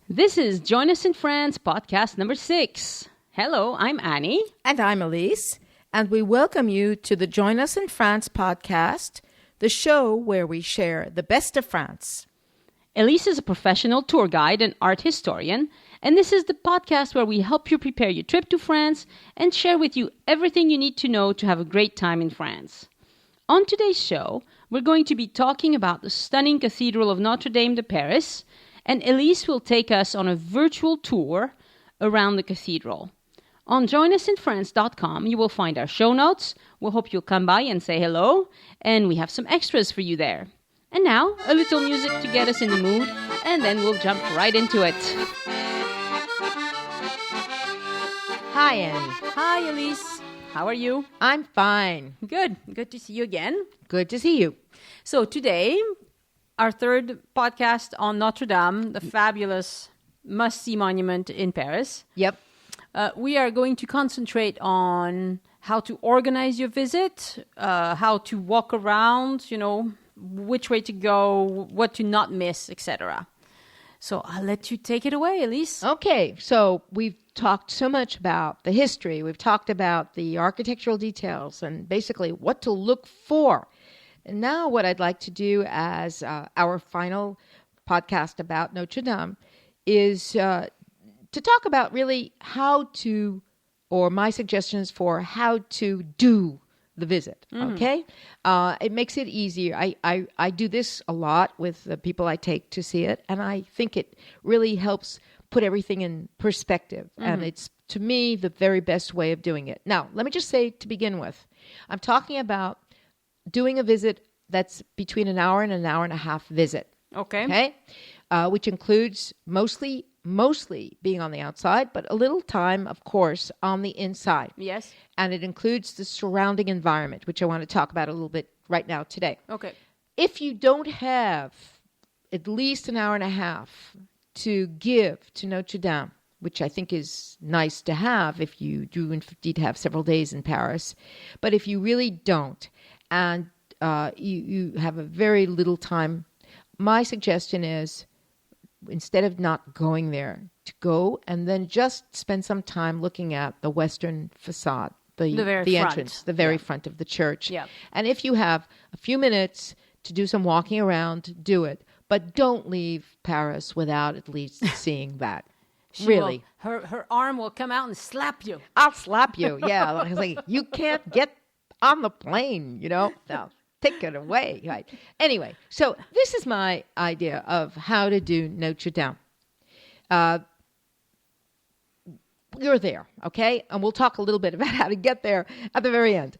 This is Join Us in France podcast number 6. Hello, I'm Annie. And I'm Elise. And we welcome you to the Join Us in France podcast, the show where we share the best of France. Elise is a professional tour guide and art historian, and this is the podcast where we help you prepare your trip to France and share with you everything you need to know to have a great time in France. On today's show, we're going to be talking about the stunning Cathedral of Notre de Paris, and Elise will take us on a virtual tour around the cathedral. On joinusinfrance.com, you will find our show notes. We hope you'll come by and say hello, and we have some extras for you there. And now, a little music to get us in the mood, and then we'll jump right into it. Hi, Annie. Hi, Elise. How are you? I'm fine. Good. Good to see you again. Good to see you. So today, our third podcast on Notre Dame, the fabulous must-see monument in Paris. Yep. We are going to concentrate on how to organize your visit, how to walk around, which way to go, what to not miss, etc. So I'll let you take it away, Elise. Okay, so we've talked so much about the history. We've talked about the architectural details and basically what to look for. And now what I'd like to do as our final podcast about Notre Dame is to talk about really how to, or my suggestions for how to do the visit, okay? It makes it easier. I do this a lot with the people I take to see it, and I think it really helps put everything in perspective. And it's, to me, the very best way of doing it. Now, let me just say to begin with, I'm talking about doing a visit that's between an hour and a half visit. Okay. Which includes mostly being on the outside, but a little time, of course, on the inside. Yes. And it includes the surrounding environment, which I want to talk about a little bit right now today. Okay. If you don't have at least an hour and a half to give to Notre Dame, which I think is nice to have if you do indeed have several days in Paris, but if you really don't, and you have a very little time, my suggestion is, instead of not going there, to go and then just spend some time looking at the western facade, the entrance, the very front of the church. Yeah. And if you have a few minutes to do some walking around, do it. But don't leave Paris without at least seeing that. Really. Her arm will come out and slap you. I'll slap you. Yeah. Like, you can't get on the plane, No. Take it away. Right. Anyway, so this is my idea of how to do Notre Dame. You're there, okay? And we'll talk a little bit about how to get there at the very end.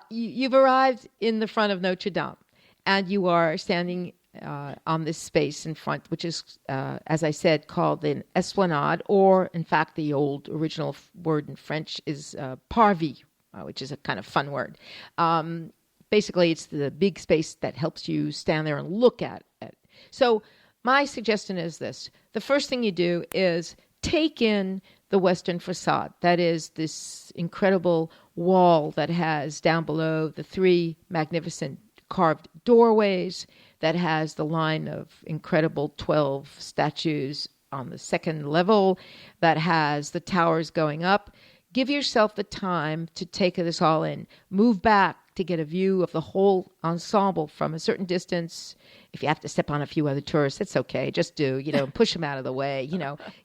You've arrived in the front of Notre Dame, and you are standing on this space in front, which is, as I said, called an esplanade, or in fact, the old original word in French is parvis, which is a kind of fun word. Basically, it's the big space that helps you stand there and look at it. So my suggestion is this. The first thing you do is take in the western facade. That is this incredible wall that has down below the 3 magnificent carved doorways, that has the line of incredible 12 statues on the second level, that has the towers going up. Give yourself the time to take this all in. Move back to get a view of the whole ensemble from a certain distance. If you have to step on a few other tourists, it's okay. Just do, push them out of the way,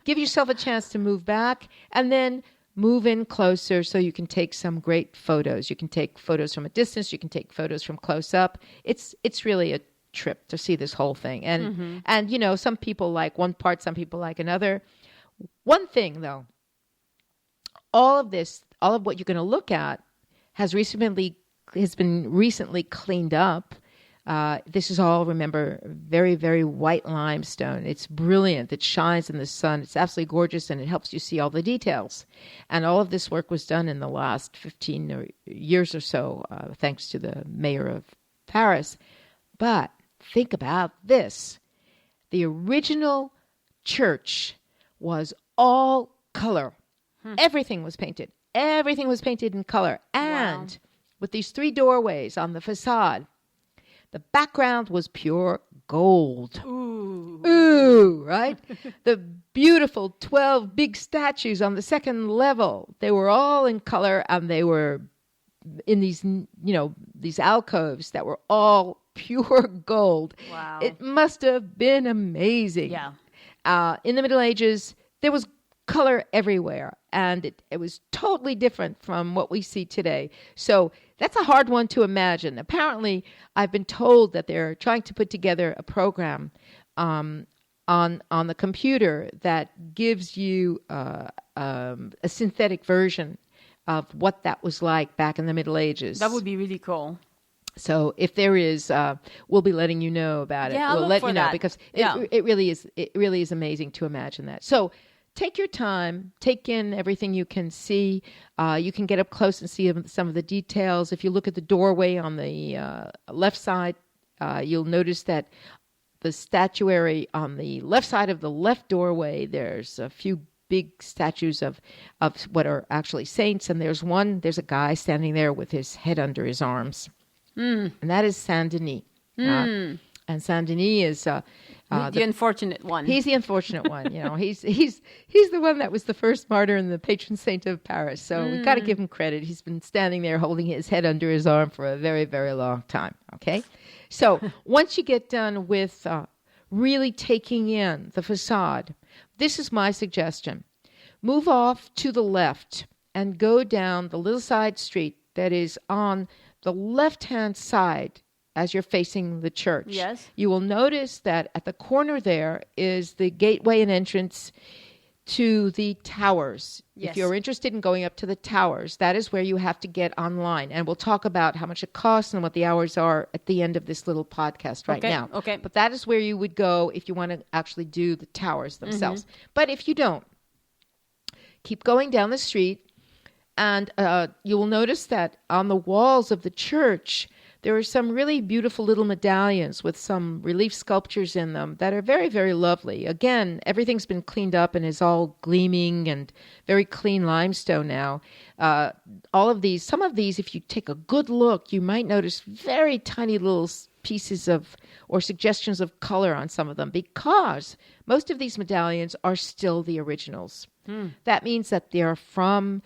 Give yourself a chance to move back and then move in closer so you can take some great photos. You can take photos from a distance. You can take photos from close up. It's really a trip to see this whole thing. And some people like one part, some people like another. One thing, though, all of what you're going to look at has been recently cleaned up. This is all, remember, very, very white limestone. It's brilliant. It shines in the sun. It's absolutely gorgeous, and it helps you see all the details. And all of this work was done in the last 15 years or so, thanks to the mayor of Paris. But think about this. The original church was all color. Everything was painted. Everything was painted in color. And with these 3 doorways on the facade, the background was pure gold. Ooh. Ooh, right? The beautiful 12 big statues on the second level, they were all in color, and they were in these, these alcoves that were all pure gold. Wow. It must have been amazing. Yeah. In the Middle Ages, there was color everywhere, and it was totally different from what we see today. So that's a hard one to imagine. Apparently, I've been told that they're trying to put together a program on the computer that gives you a synthetic version of what that was like back in the Middle Ages. That would be really cool. So if there is, we'll be letting you know about it. Yeah, we'll let you know that. because Yeah. it really is amazing to imagine that. So take your time, take in everything you can see. You can get up close and see some of the details. If you look at the doorway on the left side, you'll notice that the statuary on the left side of the left doorway, there's a few big statues of what are actually saints, and there's a guy standing there with his head under his arms. And that is Saint Denis. And Saint Denis is the unfortunate one. He's the unfortunate one. He's the one that was the first martyr and the patron saint of Paris. So we've got to give him credit. He's been standing there holding his head under his arm for a very, very long time. Okay, so once you get done with really taking in the facade, this is my suggestion: move off to the left and go down the little side street that is on the left-hand side as you're facing the church. Yes. You will notice that at the corner there is the gateway and entrance to the towers. Yes. If you're interested in going up to the towers, that is where you have to get online. And we'll talk about how much it costs and what the hours are at the end of this little podcast right now. Okay. But that is where you would go if you want to actually do the towers themselves. But if you don't, keep going down the street. And you will notice that on the walls of the church, there are some really beautiful little medallions with some relief sculptures in them that are very, very lovely. Again, everything's been cleaned up and is all gleaming and very clean limestone now. Some of these, if you take a good look, you might notice very tiny little pieces or suggestions of color on some of them, because most of these medallions are still the originals. That means that they are from,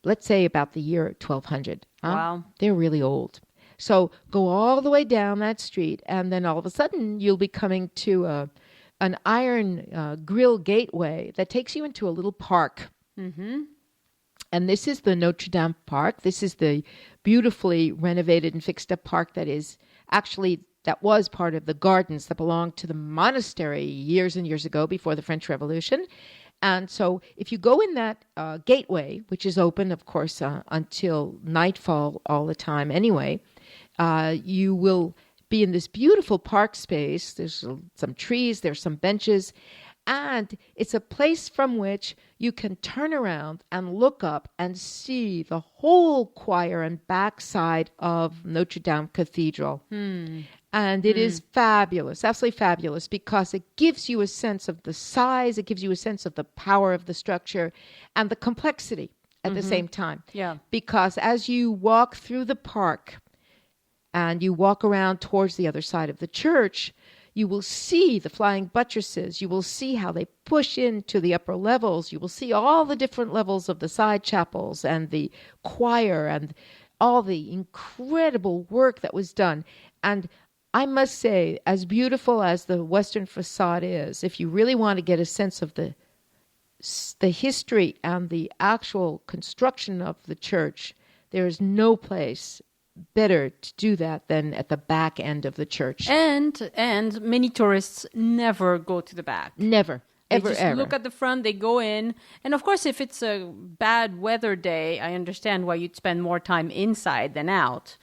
let's say, about the year 1200. Wow. They're really old. So go all the way down that street, and then all of a sudden you'll be coming to an iron grill gateway that takes you into a little park. And this is the Notre Dame Park. This is the beautifully renovated and fixed up park that was part of the gardens that belonged to the monastery years and years ago before the French Revolution. And so if you go in that gateway, which is open, of course, until nightfall all the time anyway, you will be in this beautiful park space. There's some trees, there's some benches, and it's a place from which you can turn around and look up and see the whole choir and backside of Notre Dame Cathedral. And it is fabulous, absolutely fabulous, because it gives you a sense of the size, it gives you a sense of the power of the structure and the complexity at the same time. Yeah. Because as you walk through the park and you walk around towards the other side of the church, you will see the flying buttresses. You will see how they push into the upper levels. You will see all the different levels of the side chapels and the choir and all the incredible work that was done. And I must say, as beautiful as the Western facade is, if you really want to get a sense of the history and the actual construction of the church, there is no place better to do that than at the back end of the church. And many tourists never go to the back. Never. They Ever, just ever. look at the front, they go in. And of course, if it's a bad weather day, I understand why you'd spend more time inside than out.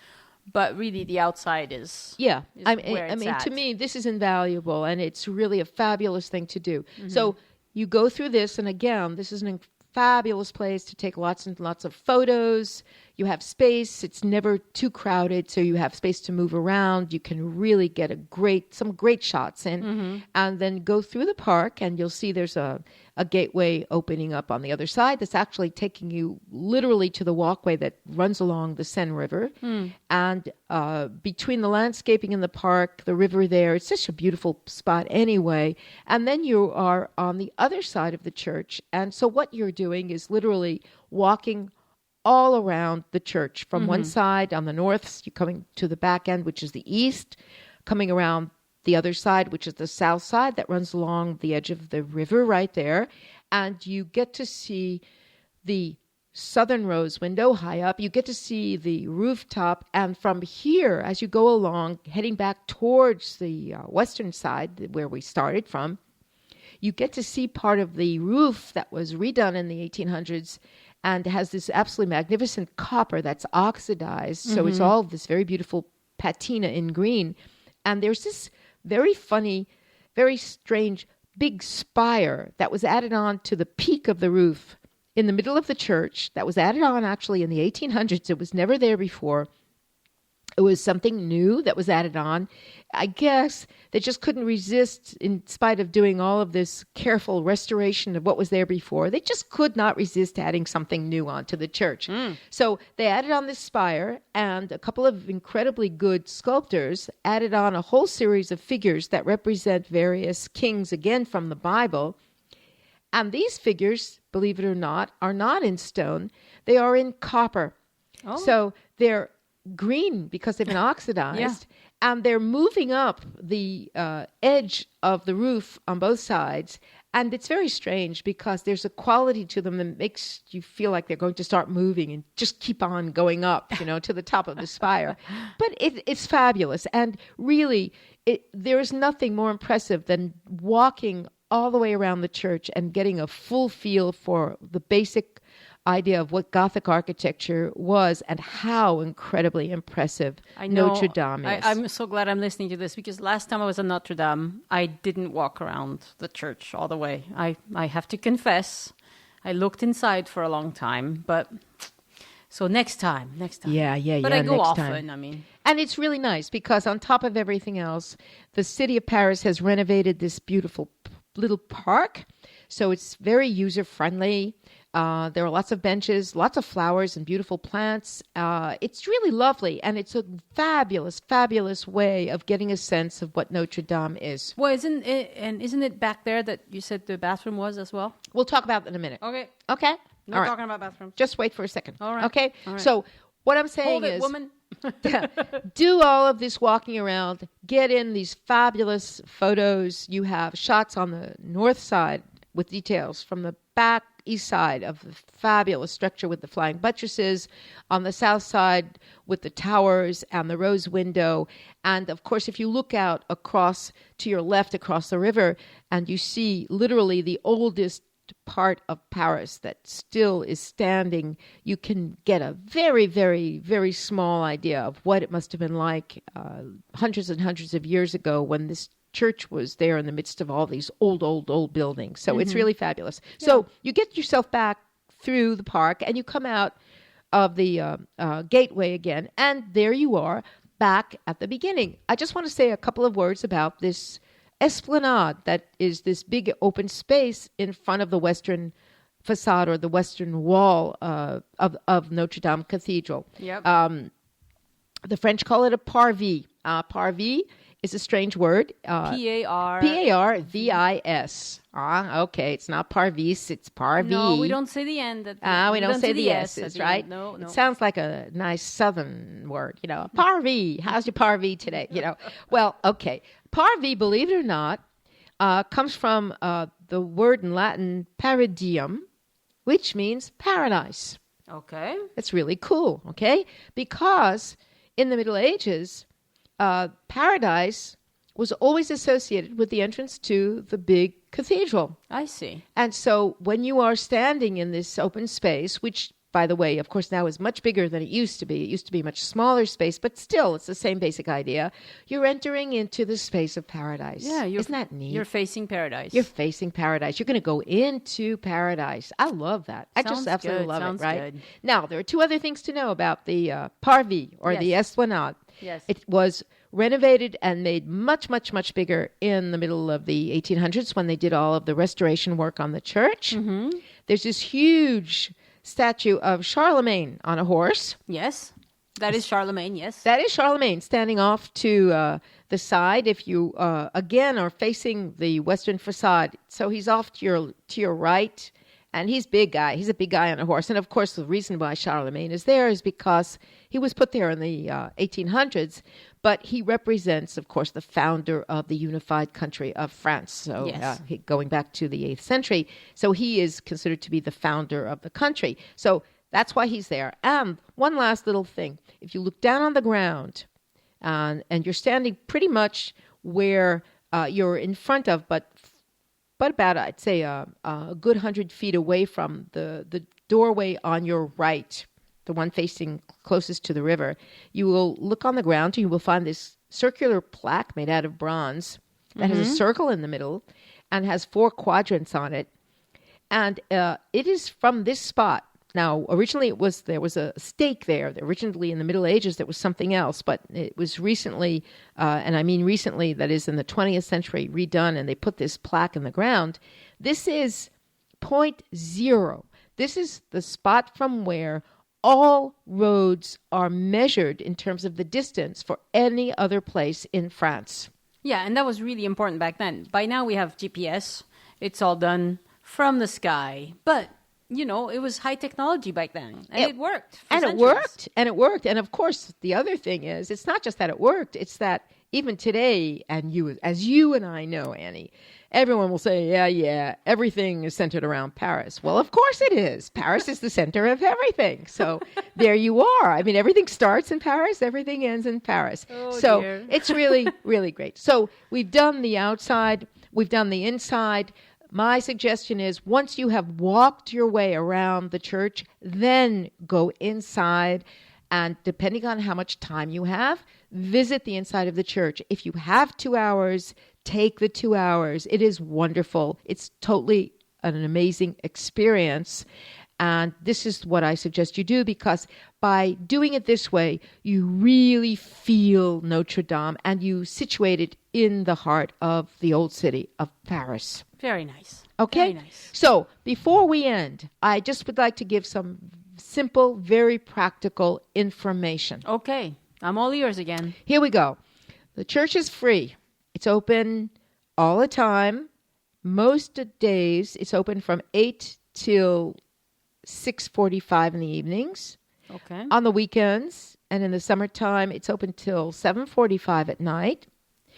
But really, the outside is where it's at. to me, this is invaluable, and it's really a fabulous thing to do. So you go through this, and again, this is a fabulous place to take lots and lots of photos. You have space. It's never too crowded, so you have space to move around. You can really get some great shots in, and then go through the park, and you'll see there's a gateway opening up on the other side that's actually taking you literally to the walkway that runs along the Seine River. And between the landscaping in the park, the river there, it's such a beautiful spot anyway. And then you are on the other side of the church. And so what you're doing is literally walking all around the church. From one side on the north, you're coming to the back end, which is the east, coming around the other side, which is the south side that runs along the edge of the river right there. And you get to see the southern rose window high up. You get to see the rooftop. And from here, as you go along, heading back towards the western side where we started from, you get to see part of the roof that was redone in the 1800s and has this absolutely magnificent copper that's oxidized. So it's all this very beautiful patina in green. And there's this very funny, very strange big spire that was added on to the peak of the roof in the middle of the church. That was added on actually in the 1800s. It was never there before. It was something new that was added on. I guess they just couldn't resist, in spite of doing all of this careful restoration of what was there before. They just could not resist adding something new onto the church. So they added on this spire, and a couple of incredibly good sculptors added on a whole series of figures that represent various kings, again from the Bible. And these figures, believe it or not, are not in stone. They are in copper. Oh. So they're green because they've been oxidized, and they're moving up the edge of the roof on both sides. And it's very strange because there's a quality to them that makes you feel like they're going to start moving and just keep on going up, to the top of the spire. But it's fabulous. And really, there is nothing more impressive than walking all the way around the church and getting a full feel for the basic idea of what Gothic architecture was and how incredibly impressive Notre Dame is. I'm so glad I'm listening to this, because last time I was at Notre Dame, I didn't walk around the church all the way. I have to confess, I looked inside for a long time, but so next time. Yeah. But I go next often, time. I mean. And it's really nice because on top of everything else, the city of Paris has renovated this beautiful little park. So it's very user-friendly. There are lots of benches, lots of flowers and beautiful plants. It's really lovely, and it's a fabulous, fabulous way of getting a sense of what Notre Dame is. Well, isn't it back there that you said the bathroom was as well? We'll talk about that in a minute. Okay. Okay? Not talking about bathrooms. Just wait for a second. All right. Okay? All right. So what I'm saying Hold it, is... woman. do all of this walking around, get in these fabulous photos. You have shots on the north side with details from the back east side of the fabulous structure with the flying buttresses, on the south side with the towers and the rose window. And of course, if you look out across to your left across the river and you see literally the oldest part of Paris that still is standing, you can get a very, very, very small idea of what it must have been like hundreds and hundreds of years ago when this church was there in the midst of all these old buildings. So it's really fabulous. Yeah. So you get yourself back through the park and you come out of the gateway again, and there you are back at the beginning. I just want to say a couple of words about this esplanade that is this big open space in front of the western facade or the western wall of Notre Dame Cathedral. Yep. The French call it a parvis. Parvis is a strange word. Parvis. Okay. It's not parvis, it's parvis. No, we don't say the end. We don't say the S's, right? No. It sounds like a nice southern word, Parvis. How's your parvis today? Well, okay. Parvis, believe it or not, comes from the word in Latin paradium, which means paradise. Okay. That's really cool, okay? Because in the Middle Ages, paradise was always associated with the entrance to the big cathedral. I see. And so when you are standing in this open space, which by the way, of course, now is much bigger than it used to be. It used to be a much smaller space, but still, it's the same basic idea. You're entering into the space of paradise. Yeah, isn't that neat? You're facing paradise. You're facing paradise. You're going to go into paradise. I love that. I just absolutely love it, right? Good. Now, there are two other things to know about the Parvis, or the Esplanade. Yes. It was renovated and made much, much, much bigger in the middle of the 1800s when they did all of the restoration work on the church. Mm-hmm. There's this huge statue of Charlemagne on a horse. Yes. That is Charlemagne, yes. That is Charlemagne standing off to the side. If you, again, are facing the western facade, so he's off to your right, and he's big guy. He's a big guy on a horse. And, of course, the reason why Charlemagne is there is because he was put there in the 1800s, but he represents, of course, the founder of the unified country of France. So going back to the 8th century. So he is considered to be the founder of the country. So that's why he's there. And one last little thing. If you look down on the ground and you're standing pretty much where you're in front of, but about, I'd say, a good 100 feet away from the doorway on your right, the one facing closest to the river, you will look on the ground and you will find this circular plaque made out of bronze that has a circle in the middle and has 4 quadrants on it. And it is from this spot. Now, originally there was a stake there. Originally in the Middle Ages, there was something else, but it was recently, and I mean recently, that is in the 20th century, redone, and they put this plaque in the ground. This is point 0. This is the spot from where all roads are measured in terms of the distance for any other place in France. Yeah, and that was really important back then. By now we have GPS. It's all done from the sky. But, you know, it was high technology back then. And it worked. And it worked. And it worked. And, of course, the other thing is, it's not just that it worked. It's that even today, and as you and I know, Annie, everyone will say, yeah, everything is centered around Paris. Well, of course it is. Paris is the center of everything. So there you are. I mean, everything starts in Paris, everything ends in Paris. Oh, so dear. It's really, really great. So we've done the outside, we've done the inside. My suggestion is once you have walked your way around the church, then go inside. And depending on how much time you have, visit the inside of the church. If you have 2 hours, take the 2 hours. It is wonderful. It's totally an amazing experience. And this is what I suggest you do, because by doing it this way, you really feel Notre Dame and you situate it in the heart of the old city of Paris. Very nice. Okay? Very nice. So before we end, I just would like to give some simple, very practical information. Okay. I'm all ears again. Here we go. The church is free. It's open all the time. Most days, it's open from 8 till 6:45 in the evenings. Okay. On the weekends and in the summertime, it's open till 7:45 at night.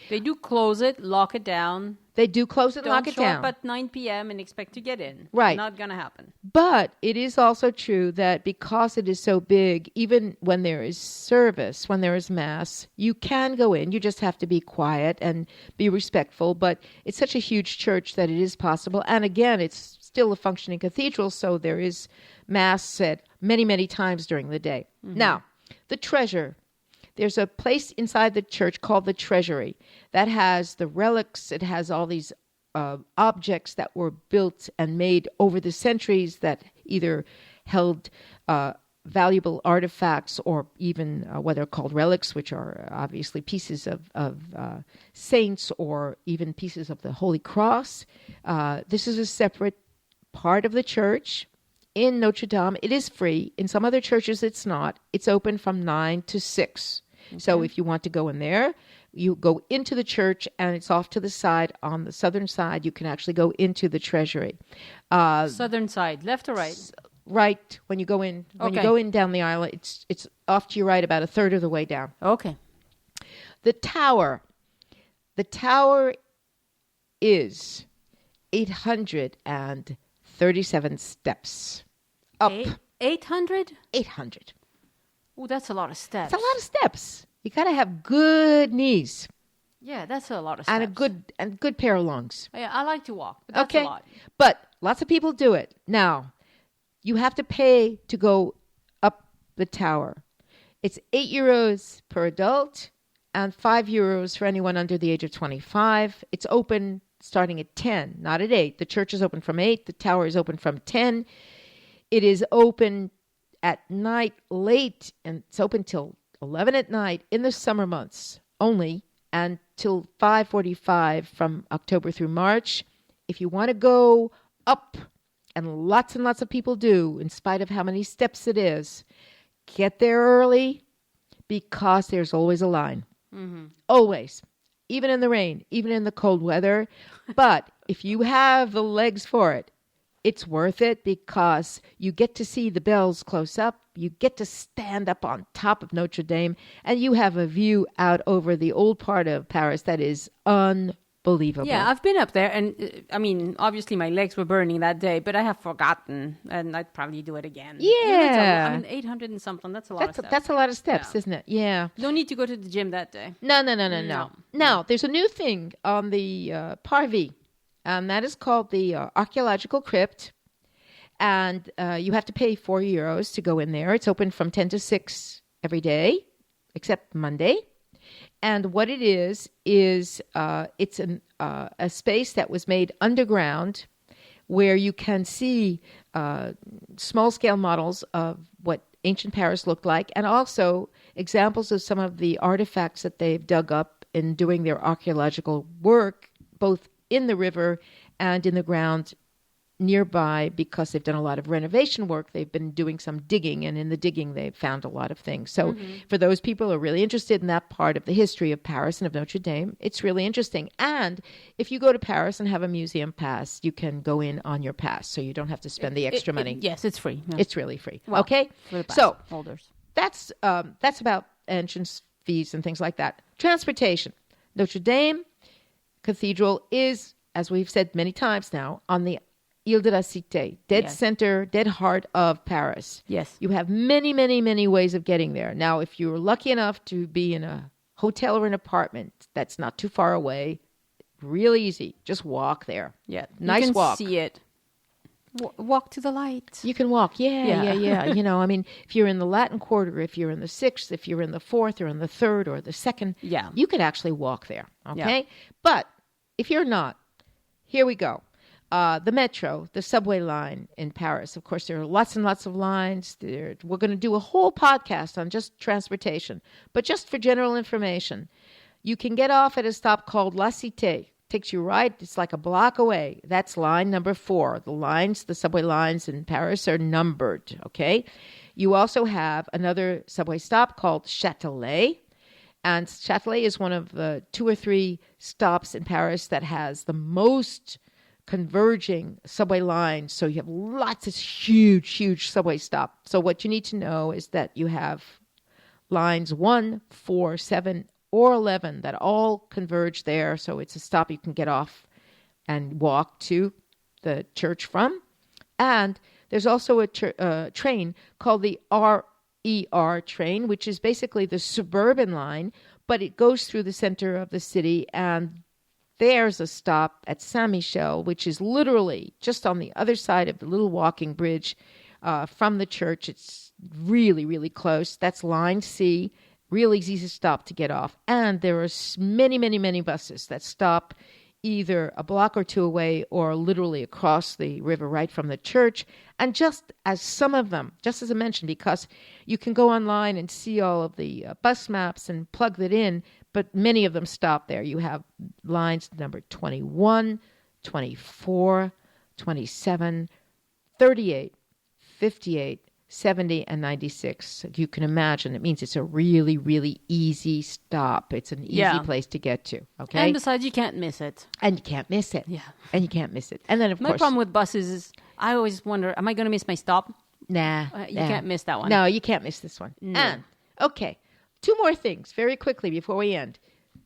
They do close it, lock it down. They do close it and Don't lock it show down. up at 9 p.m. and expect to get in. Right. Not going to happen. But it is also true that because it is so big, even when there is service, when there is mass, you can go in. You just have to be quiet and be respectful. But it's such a huge church that it is possible. And again, it's still a functioning cathedral, so there is mass said many, many times during the day. Mm-hmm. Now, the treasure. There's a place inside the church called the treasury that has the relics. It has all these objects that were built and made over the centuries that either held valuable artifacts or even what are called relics, which are obviously pieces of saints or even pieces of the Holy Cross. This is a separate part of the church. In Notre Dame, it is free. In some other churches, it's not. It's open from 9 to 6. Okay. So if you want to go in there, you go into the church, and it's off to the side. On the southern side, you can actually go into the treasury. Southern side, left or right? Right. When you go in, you go in down the aisle, it's off to your right about a third of the way down. Okay. The tower is 837 steps up. 800? 800. Oh, that's a lot of steps. It's a lot of steps. You got to have good knees. Yeah, that's a lot of steps. And a good pair of lungs. Yeah, I like to walk, but that's a lot. But lots of people do it. Now, You have to pay to go up the tower. It's €8 per adult and €5 for anyone under the age of 25. It's open starting at 10, not at 8. The church is open from 8. The tower is open from 10. It is open at night late, and it's open till 11 at night in the summer months only, and till 5:45 from October through March. If you want to go up, and lots of people do, in spite of how many steps it is, get there early because there's always a line. Mm-hmm. Always. Even in the rain, even in the cold weather. But if you have the legs for it, it's worth it because you get to see the bells close up. You get to stand up on top of Notre Dame, and you have a view out over the old part of Paris that is unbelievable. Yeah, I've been up there, and I mean, obviously my legs were burning that day, but I have forgotten, and I'd probably do it again. Yeah. I mean, 800 and something, that's a lot of steps. That's a lot of steps, isn't it? Yeah. Don't need to go to the gym that day. No. Now, there's a new thing on the Parv, and that is called the Archaeological Crypt, and you have to pay €4 to go in there. It's open from 10 to 6 every day, except Monday. And what it is it's a space that was made underground where you can see small-scale models of what ancient Paris looked like, and also examples of some of the artifacts that they've dug up in doing their archaeological work, both in the river and in the ground nearby, because they've done a lot of renovation work. They've been doing some digging, and in the digging they've found a lot of things. So for those people who are really interested in that part of the history of Paris and of Notre Dame, it's really interesting. And if you go to Paris and have a museum pass, you can go in on your pass, so you don't have to spend the extra money. Yes, it's free. Yeah. It's really free. Well, okay? For the pass so holders. that's about entrance fees and things like that. Transportation. Notre Dame Cathedral is, as we've said many times now, on the Ile de la Cité, dead center, dead heart of Paris. Yes. You have many, many, many ways of getting there. Now, if you're lucky enough to be in a hotel or an apartment that's not too far away, really easy. Just walk there. Yeah. Nice walk. You can see it. Walk to the light. You can walk. Yeah. You know, I mean, if you're in the Latin Quarter, if you're in the 6th, if you're in the 4th or in the 3rd or the 2nd, you could actually walk there. Okay? Yeah. But if you're not, here we go. The metro, the subway line in Paris. Of course, there are lots and lots of lines. We're going to do a whole podcast on just transportation. But just for general information, you can get off at a stop called La Cité. Takes you right. It's like a block away. That's line number 4. The subway lines in Paris are numbered, okay? You also have another subway stop called Châtelet. And Châtelet is one of the 2 or 3 stops in Paris that has the most converging subway lines. So you have lots of huge subway stops. So what you need to know is that you have lines 1, 4, 7, or 11 that all converge there. So it's a stop you can get off and walk to the church from. And there's also a train called the RER train, which is basically the suburban line, but it goes through the center of the city, and there's a stop at Saint-Michel, which is literally just on the other side of the little walking bridge from the church. It's really, really close. That's line C, real easy to stop to get off. And there are many, many, many buses that stop either a block or 2 away or literally across the river right from the church. And just as some of them, just as I mentioned, because you can go online and see all of the bus maps and plug that in, but many of them stop there. You have lines number 21, 24, 27, 38, 58, 70, and 96. You can imagine it means it's a really, really easy stop. It's an easy place to get to. Okay. And besides, you can't miss it. And you can't miss it. Yeah. And you can't miss it. And then, of my course, problem with buses is I always wonder, am I going to miss my stop? Nah. You can't miss that one. No, you can't miss this one. No. And, okay, 2 more things very quickly before we end.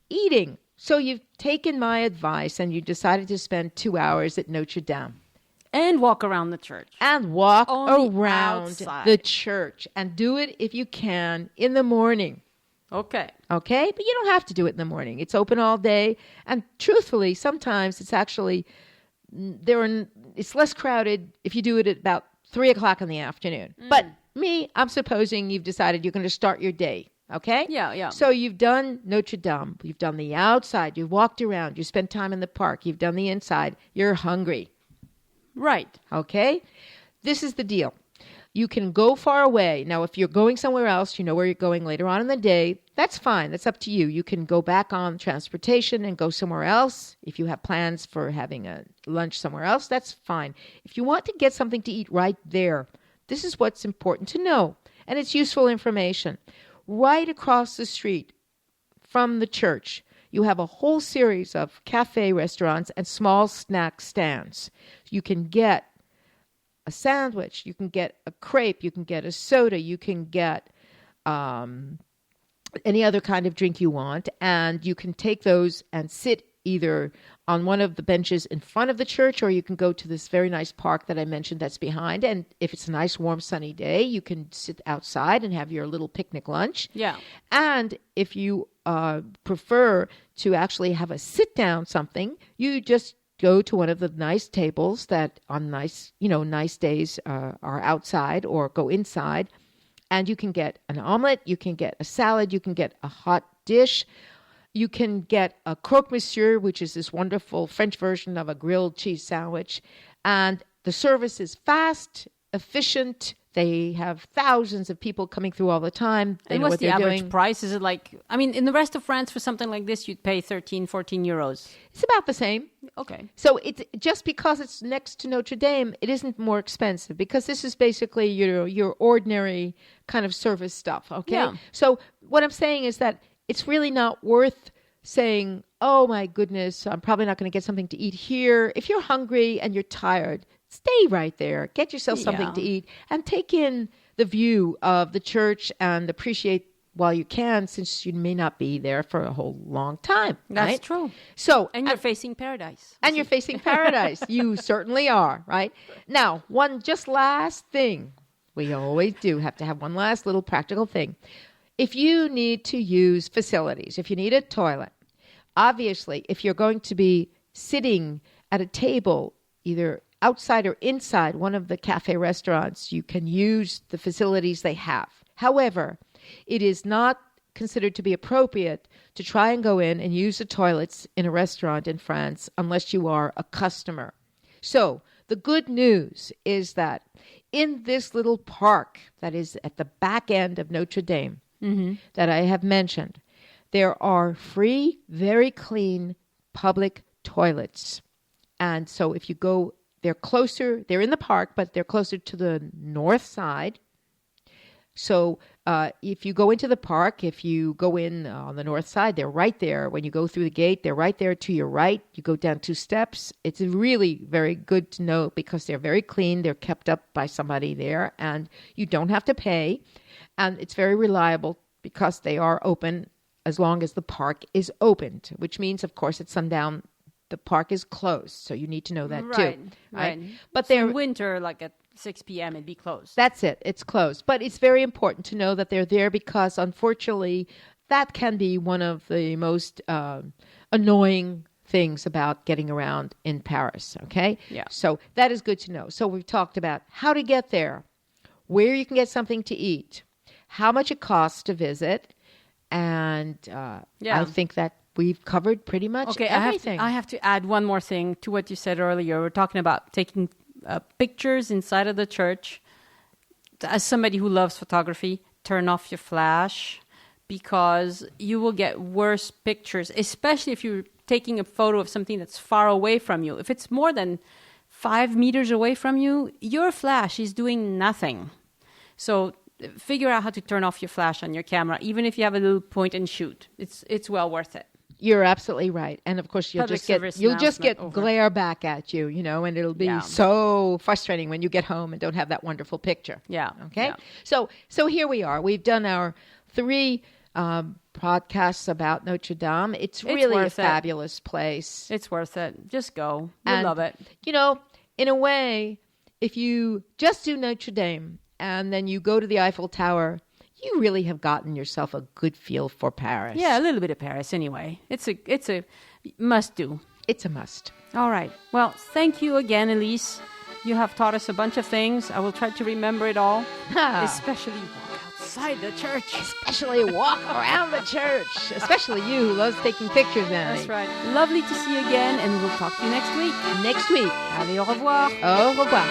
Eating. So you've taken my advice and you decided to spend 2 hours at Notre Dame. And walk around the church. And walk On around the church. And do it, if you can, in the morning. Okay. Okay? But you don't have to do it in the morning. It's open all day. And truthfully, sometimes it's actually, it's less crowded if you do it at about 3 o'clock in the afternoon. But me, I'm supposing you've decided you're going to start your day. Okay? Yeah. So you've done Notre Dame. You've done the outside. You've walked around. You spent time in the park. You've done the inside. You're hungry. Right. Okay? This is the deal. You can go far away. Now, if you're going somewhere else, you know where you're going later on in the day, that's fine. That's up to you. You can go back on transportation and go somewhere else. If you have plans for having a lunch somewhere else, that's fine. If you want to get something to eat right there, this is what's important to know. And it's useful information. Right across the street from the church, you have a whole series of cafe restaurants and small snack stands. You can get a sandwich, you can get a crepe, you can get a soda, you can get any other kind of drink you want, and you can take those and sit either on one of the benches in front of the church, or you can go to this very nice park that I mentioned that's behind, and if it's a nice, warm, sunny day, you can sit outside and have your little picnic lunch. Yeah. And if you prefer to actually have a sit-down something, you just go to one of the nice tables that on nice days are outside, or go inside, and you can get an omelet, you can get a salad, you can get a hot dish, you can get a croque monsieur, which is this wonderful French version of a grilled cheese sandwich, and the service is fast, efficient. They have thousands of people coming through all the time. They know what's what the they're average doing. price? Is it like, I mean, in the rest of France for something like this, you'd pay 13, 14 euros. It's about the same. Okay. So it's just because it's next to Notre Dame, it isn't more expensive, because this is basically your ordinary kind of service stuff. Okay. Yeah. So what I'm saying is that it's really not worth saying, oh my goodness, I'm probably not going to get something to eat here. If you're hungry and you're tired, stay right there. Get yourself something to eat and take in the view of the church and appreciate while you can, since you may not be there for a whole long time. That's right? true. So, And you're facing paradise. And you're facing paradise. You certainly are, right? Now, one just last thing. We always do have to have one last little practical thing. If you need to use facilities, if you need a toilet, obviously, if you're going to be sitting at a table, either outside or inside one of the cafe restaurants, you can use the facilities they have. However, it is not considered to be appropriate to try and go in and use the toilets in a restaurant in France unless you are a customer. So the good news is that in this little park that is at the back end of Notre Dame that I have mentioned, there are free, very clean public toilets. And so if you go, they're in the park, but they're closer to the north side. So if you go into the park, if you go in on the north side, they're right there. When you go through the gate, they're right there to your right. You go down 2 steps. It's really very good to know, because they're very clean. They're kept up by somebody there, and you don't have to pay. And it's very reliable, because they are open as long as the park is opened, which means, of course, at sundown, the park is closed. So you need to know that too. Right. But so in winter, like at 6 p.m., it'd be closed. That's it. It's closed. But it's very important to know that they're there, because unfortunately, that can be one of the most annoying things about getting around in Paris. Okay? Yeah. So that is good to know. So we've talked about how to get there, where you can get something to eat, how much it costs to visit, and I think that we've covered pretty much everything. I have to add one more thing to what you said earlier. We're talking about taking pictures inside of the church. As somebody who loves photography, turn off your flash, because you will get worse pictures, especially if you're taking a photo of something that's far away from you. If it's more than 5 meters away from you, your flash is doing nothing. So figure out how to turn off your flash on your camera, even if you have a little point and shoot. It's well worth it. You're absolutely right. And of course, you'll just get glare back at you, and it'll be so frustrating when you get home and don't have that wonderful picture. Yeah. Okay. Yeah. So here we are. We've done our 3 podcasts about Notre Dame. It's really a fabulous place. It's worth it. Just go. You'll love it. In a way, if you just do Notre Dame and then you go to the Eiffel Tower, you really have gotten yourself a good feel for Paris. Yeah, a little bit of Paris anyway. It's a must do. It's a must. All right. Well, thank you again, Elise. You have taught us a bunch of things. I will try to remember it all, especially walk outside the church. Especially walk around the church. Especially you who loves taking pictures, Annie. That's right. Lovely to see you again, and we'll talk to you next week. Next week. Allez, au revoir. Au revoir.